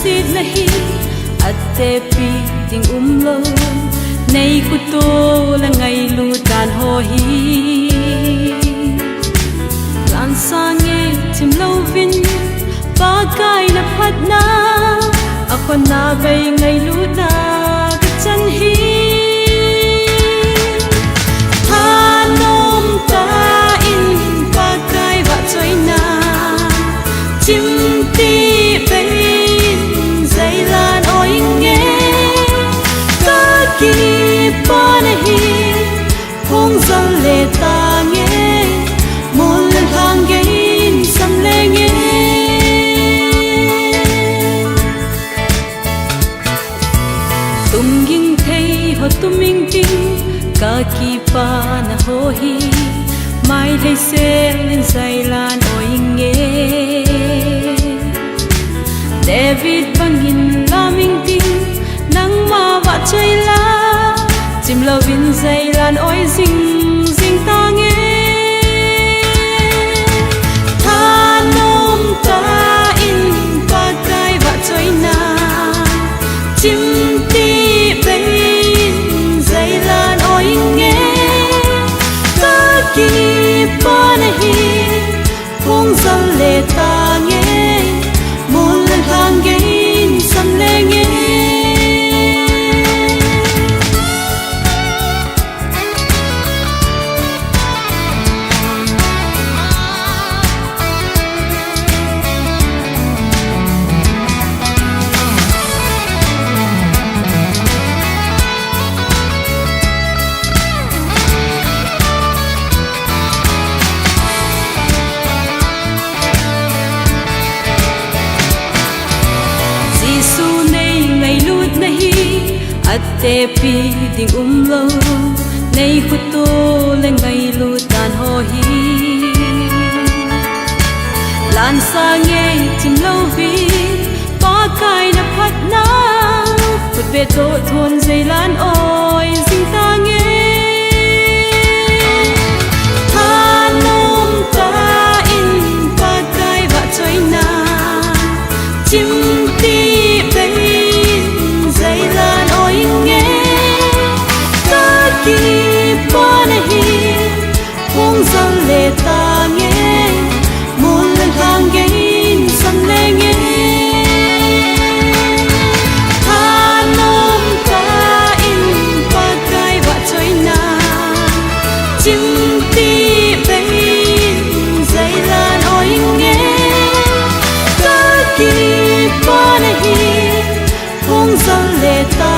sit na hi atte pi ding lo nei ku to la ngai lu dan ho hi lan sang e tim lo vin ba kai na phat na akon na bai ngai lu na ka chan hi thanom ta in ba kai wa choi na chim ti bai zai lan oi nge ka ki pa na hi phong zal le ta nge mon le hang ge in sam le nge tum ging thei ho tum ming ting ka ki pa na ho hi mai thei se lên zai lan oi nge David bangin laming ting nang ma wa chai la chim lo vin zai lan oi zing zing ta nge thanom ta in pa kai wa choi na chim ti bai zai lan oi nge ka ki pa na hi phong zal le ta nge mon lan hang ge in sam le nge atte pi ding lo nei khu to le ngai lu tan ho hi lan sa nge chim lo vi pa kai na phat na put be to thon zai lan oi sing ta nge thanom ta in pa kai wa choi na chim ti bai zai lan oi nge ka ki pa na hi phong zal le ta nge mon lan hang ge in sam le nge thanom ta in pa kai wa choi na chim ti bai zai lan oi nge ka ki pa na hi phong zal le ta